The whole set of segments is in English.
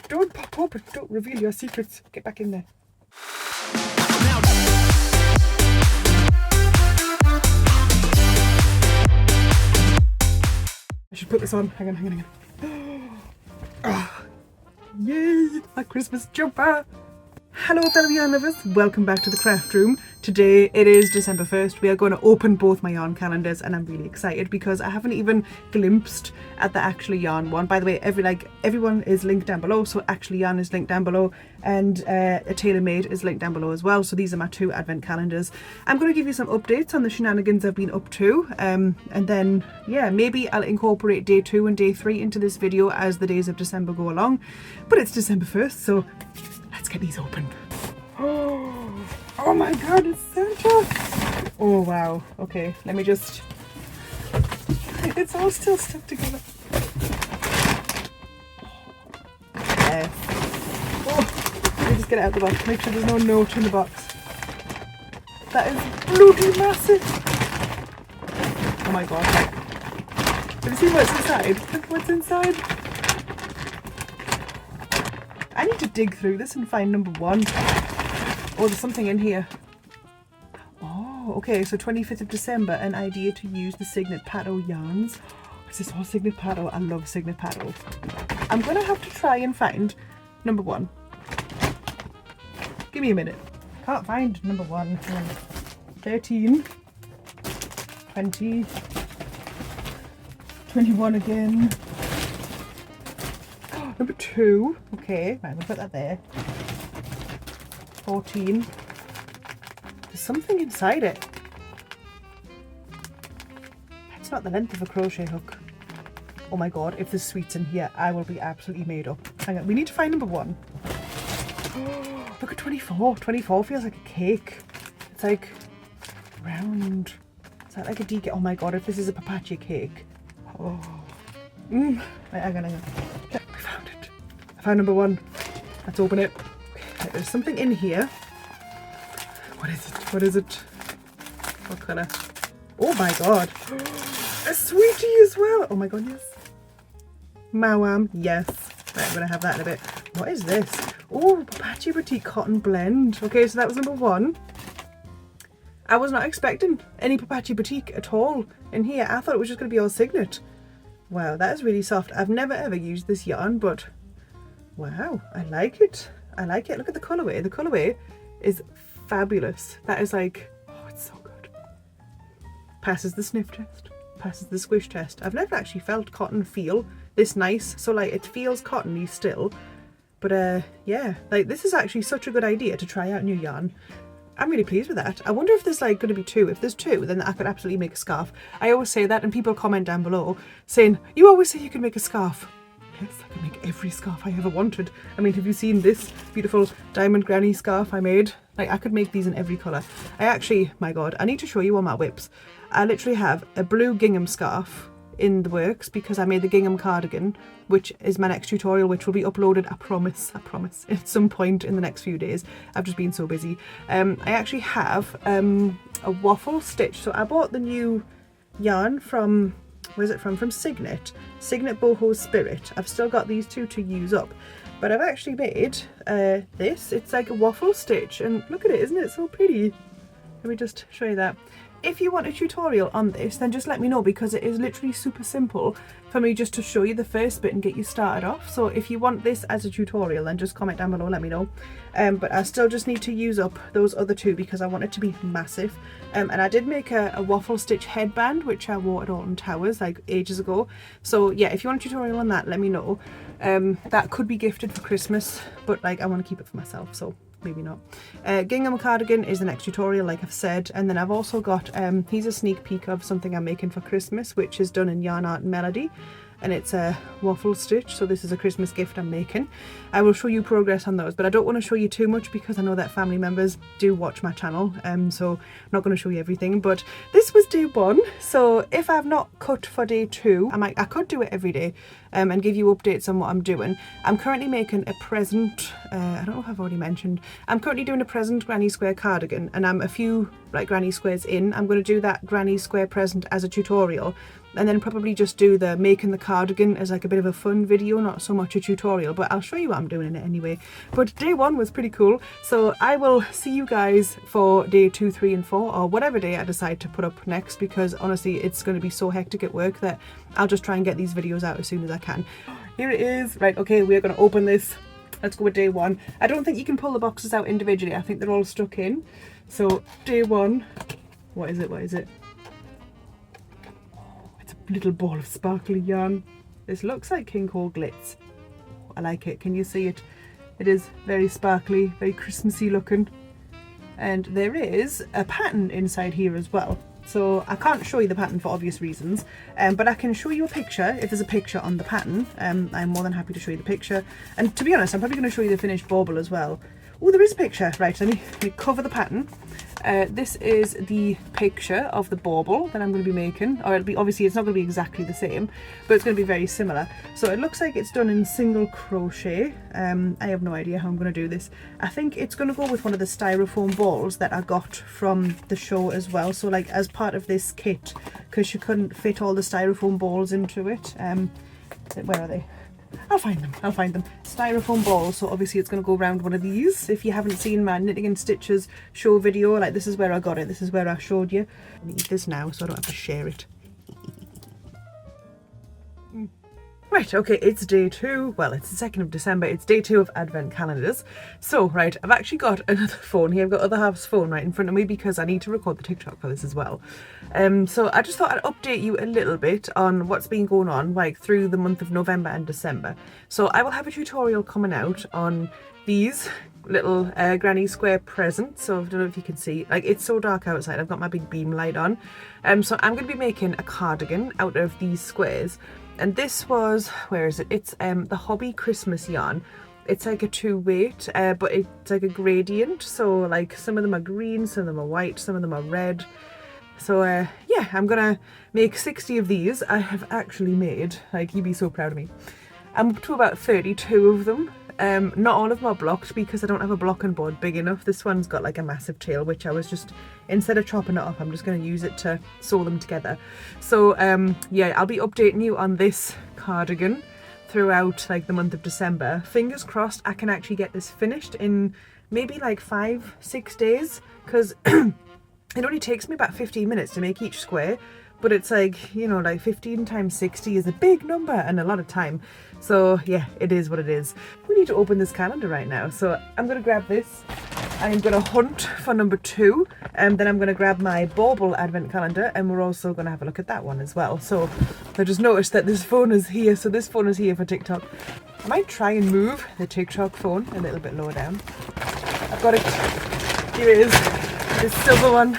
Don't pop open. Don't reveal your secrets. Get back in there. I should put this on. Hang on. Oh, yay! My Christmas jumper! Hello fellow yarn lovers, welcome back to the craft room. Today it is December 1st. We are going to open both my yarn calendars and I'm really excited because I haven't even glimpsed at the actually yarn one. By the way, everyone is linked down below, so actually yarn is linked down below and ATaylor Made is linked down below as well. So these are my two advent calendars. I'm going to give you some updates on the shenanigans I've been up to and then yeah, maybe I'll incorporate day 2 and day 3 into this video as the days of December go along. But it's December 1st, so let's get these open. Oh my god, it's Santa! Oh wow, okay, let me just... It's all still stuck together. Yes. Oh, let me just get it out of the box, make sure there's no note in the box. That is bloody massive! Oh my god. Have you seen what's inside? Look what's inside. I need to dig through this and find number 1. Oh, there's something in here. Oh, okay, so 25th of December, an idea to use the Signet Pato yarns. Is this all Signet Pato? I love Signet Pato. I'm going to have to try and find number 1. Give me a minute. Can't find number 1. 13. 20. 21 again. Number 2, okay, right, we'll put that there. 14. There's something inside it. It's not the length of a crochet hook. Oh my god, if there's sweets in here, I will be absolutely made up. Hang on, we need to find number 1. Oh, look at 24. 24 feels like a cake. It's like round. Is that like a decaf? Oh my god, if this is a papacia cake. Oh. Right, hang on. I found number 1. Let's open it. Okay, there's something in here. What is it? What is it? What colour? Oh my god. A sweetie as well. Oh my god, yes. Mawam, yes. Right, I'm going to have that in a bit. What is this? Oh, Papachi Boutique Cotton Blend. Okay, so that was number 1. I was not expecting any Papachi Boutique at all in here. I thought it was just going to be all Signet. Wow, that is really soft. I've never ever used this yarn, but wow, I like it. I like it. Look at the colourway. The colourway is fabulous. That is like, oh, it's so good. Passes the sniff test. Passes the squish test. I've never actually felt cotton feel this nice. So like it feels cottony still. But yeah, like this is actually such a good idea to try out new yarn. I'm really pleased with that. I wonder if there's like going to be 2. If there's 2, then I could absolutely make a scarf. I always say that and people comment down below saying, you always say you can make a scarf. Yes, I can make every scarf I ever wanted. I mean, have you seen this beautiful diamond granny scarf I made? Like, I could make these in every colour. I actually, my god, I need to show you all my whips. I literally have a blue gingham scarf in the works because I made the gingham cardigan, which is my next tutorial, which will be uploaded, I promise, at some point in the next few days. I've just been so busy. I actually have a waffle stitch. So I bought the new yarn from... Where's it from? From Signet Boho Spirit. I've still got these 2 to use up, but I've actually made this. It's like a waffle stitch, and look at it, isn't it so pretty? Let me just show you that. If you want a tutorial on this, then just let me know, because it is literally super simple for me just to show you the first bit and get you started off. So if you want this as a tutorial, then just comment down below, let me know. But I still just need to use up those other 2 because I want it to be massive. And I did make a waffle stitch headband, which I wore at Alton Towers like ages ago. So yeah, if you want a tutorial on that, let me know. That could be gifted for Christmas, but like I want to keep it for myself, so maybe not. Gingham cardigan is the next tutorial, like I've said, and then I've also got here's a sneak peek of something I'm making for Christmas, which is done in Yarn Art and Melody, and it's a waffle stitch. So this is a Christmas gift I'm making. I will show you progress on those, but I don't want to show you too much because I know that family members do watch my channel, so I'm not going to show you everything. But this was day 1, so if I've not cut for day 2, I could do it every day and give you updates on what I'm doing. I'm currently making a present, I don't know if I've already mentioned, I'm currently doing a present granny square cardigan, and I'm a few like granny squares in. I'm going to do that granny square present as a tutorial, and then probably just do the making the cardigan as like a bit of a fun video, not so much a tutorial, but I'll show you what I'm doing in it anyway. But day 1 was pretty cool, so I will see you guys for day 2, 3 and 4, or whatever day I decide to put up next, because honestly it's going to be so hectic at work that I'll just try and get these videos out as soon as I can. Here it is. Right, okay, we're going to open this. Let's go with day 1. I don't think you can pull the boxes out individually, I think they're all stuck in. So day 1, what is it, what is it? Little ball of sparkly yarn. This looks like King Cole Glitz. I like it. Can you see it? It is very sparkly, very Christmassy looking. And there is a pattern inside here as well. So I can't show you the pattern for obvious reasons, but I can show you a picture if there's a picture on the pattern. I'm more than happy to show you the picture. And to be honest, I'm probably going to show you the finished bauble as well. Oh, there is a picture. Right, let me cover the pattern. This is the picture of the bauble that I'm going to be making, or it'll be, obviously it's not going to be exactly the same, but it's going to be very similar. So it looks like it's done in single crochet. I have no idea how I'm going to do this. I think it's going to go with one of the styrofoam balls that I got from the show as well, so like as part of this kit, because she couldn't fit all the styrofoam balls into it. Where are they? I'll find them. Styrofoam balls, so obviously it's going to go around one of these. If you haven't seen my knitting and stitches show video, like this is where I got it, this is where I showed you. I'm going to eat this now so I don't have to share it. Right, okay, it's day 2, well it's the 2nd of December, it's day 2 of Advent Calendars. So, right, I've actually got another phone here, I've got other half's phone right in front of me because I need to record the TikTok for this as well. So I just thought I'd update you a little bit on what's been going on, like through the month of November and December. So I will have a tutorial coming out on these little granny square presents. So I don't know if you can see, like it's so dark outside, I've got my big beam light on. So I'm going to be making a cardigan out of these squares. And this was, where is it? It's the Hobby Christmas yarn. It's like a 2-weight, but it's like a gradient. So like some of them are green, some of them are white, some of them are red. So yeah, I'm gonna make 60 of these. I have actually made, like you'd be so proud of me. I'm up to about 32 of them. Not all of them are blocked because I don't have a blocking board big enough. This one's got like a massive tail, which I was just, instead of chopping it off, I'm just going to use it to sew them together. So yeah, I'll be updating you on this cardigan throughout like the month of December. Fingers crossed I can actually get this finished in maybe like 5-6 days, because it only takes me about 15 minutes to make each square. But it's like, you know, like 15 times 60 is a big number and a lot of time. So yeah, it is what it is. We need to open this calendar right now. So I'm going to grab this. I'm going to hunt for number 2. And then I'm going to grab my Bauble Advent Calendar. And we're also going to have a look at that one as well. So I just noticed that this phone is here. So this phone is here for TikTok. I might try and move the TikTok phone a little bit lower down. I've got it. Here it is. This silver one.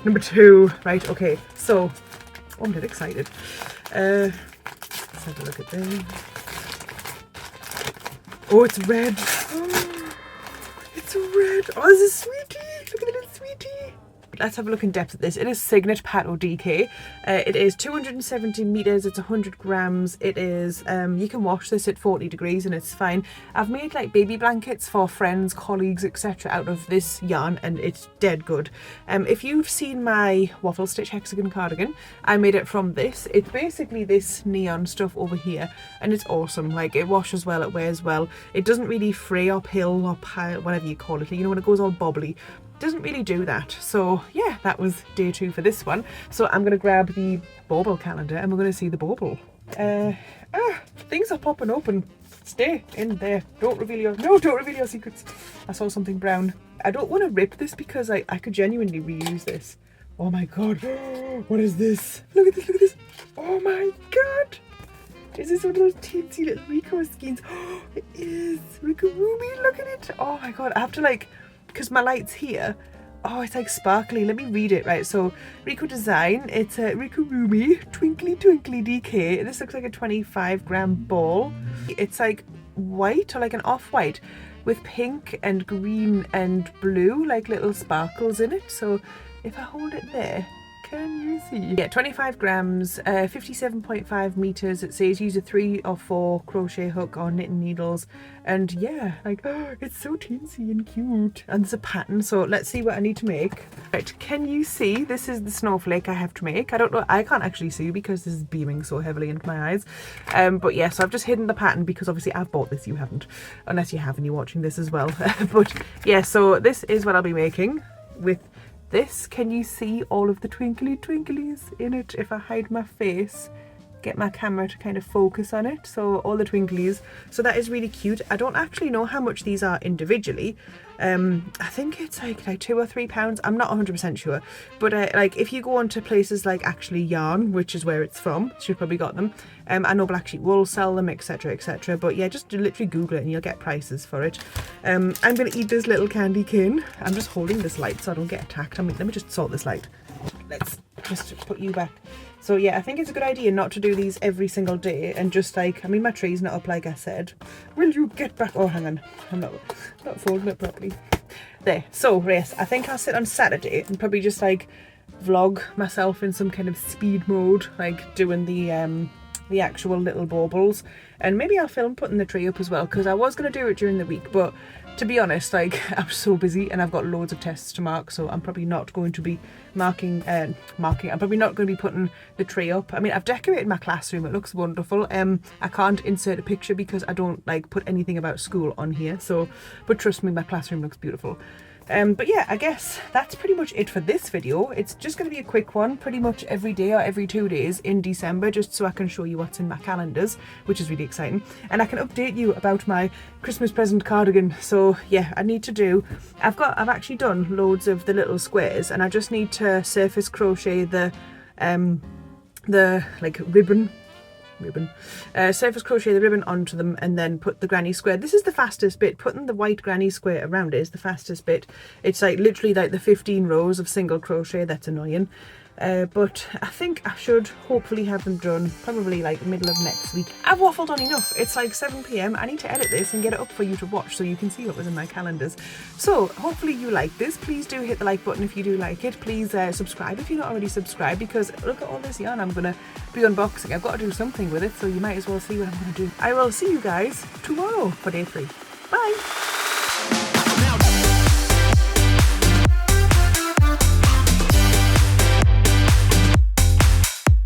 Number 2. Right, okay. So oh, I'm a bit excited. Let's have a look at them. Oh, it's red. Oh, it's red. Oh, this is sweetie. Look at the little sweetie. Let's have a look in depth at this. It is Signet Pato DK. It is 270 meters. It's 100 grams. It is, you can wash this at 40 degrees and it's fine. I've made like baby blankets for friends, colleagues, etc. out of this yarn and it's dead good. If you've seen my waffle stitch hexagon cardigan, I made it from this. It's basically this neon stuff over here and it's awesome. Like it washes well, it wears well. It doesn't really fray or pill or pile, whatever you call it. You know, when it goes all bobbly. Doesn't really do that. So yeah, that was day 2 for this one. So I'm going to grab the Bauble calendar and we're going to see the bauble. Things are popping open. Stay in there. Don't reveal your secrets. I saw something brown. I don't want to rip this because I could genuinely reuse this. Oh my god. What is this? Look at this, look at this. Oh my god. Is this one of those teensy little Rico skeins? Oh, it is. Rico Ruby, look at it. Oh my god. I have to like, because my light's here. Oh, it's like sparkly. Let me read it. Right, so Rico Design. It's a Rico Ruby Twinkly Twinkly DK. This looks like a 25-gram ball. It's like white or like an off-white with pink and green and blue, like little sparkles in it. So if I hold it there, Can you see? Yeah, 25 grams, 57.5 meters. It says use a 3 or 4 crochet hook or knitting needles. And yeah, like, oh, it's so teensy and cute. And there's a pattern, so let's see what I need to make. Right, can you see? This is the snowflake I have to make. I don't know, I can't actually see because this is beaming so heavily into my eyes. But yeah, so I've just hidden the pattern because obviously I've bought this, you haven't. Unless you have and you're watching this as well. But yeah, so this is what I'll be making with this. Can you see all of the twinkly twinklies in it? If I hide my face, get my camera to kind of focus on it, so all the twinklies. So that is really cute. I don't actually know how much these are individually. I think it's like £2 or £3. I'm not 100% sure, but like if you go on to places like Actually Yarn, which is where it's from, she's probably got them. I know Black Sheep Wool sell them, etc, etc, but yeah, just literally Google it and you'll get prices for it. I'm gonna eat this little candy cane. I'm just holding this light so I don't get attacked. I mean, let me just sort this light. Let's just put you back. So yeah, I think it's a good idea not to do these every single day and just like, I mean, my tree's not up like I said. Will you get back? Oh, hang on. I'm not folding it properly. There. So yes, I think I'll sit on Saturday and probably just like vlog myself in some kind of speed mode, like doing the actual little baubles. And maybe I'll film putting the tree up as well, because I was going to do it during the week, but to be honest, like, I'm so busy and I've got loads of tests to mark, so I'm probably not going to be marking. I'm probably not going to be putting the tree up. I mean, I've decorated my classroom, it looks wonderful. I can't insert a picture because I don't like put anything about school on here, so, but trust me, my classroom looks beautiful. But yeah, I guess that's pretty much it for this video. It's just going to be a quick one, pretty much every day or every 2 days in December, just so I can show you what's in my calendars, which is really exciting. And I can update you about my Christmas present cardigan. So yeah, I need to do, I've actually done loads of the little squares, and I just need to surface crochet the like surface crochet the ribbon onto them and then put the granny square. This is the fastest bit. Putting the white granny square around it is the fastest bit. It's like literally like the 15 rows of single crochet. That's annoying. But I think I should hopefully have them done probably like middle of next week. I've waffled on enough. It's like 7 PM. I need to edit this and get it up for you to watch so you can see what was in my calendars. So hopefully you like this. Please do hit the like button if you do like it. Please subscribe if you're not already subscribed, because look at all this yarn I'm going to be unboxing. I've got to do something with it, so you might as well see what I'm going to do. I will see you guys tomorrow for day 3. Bye!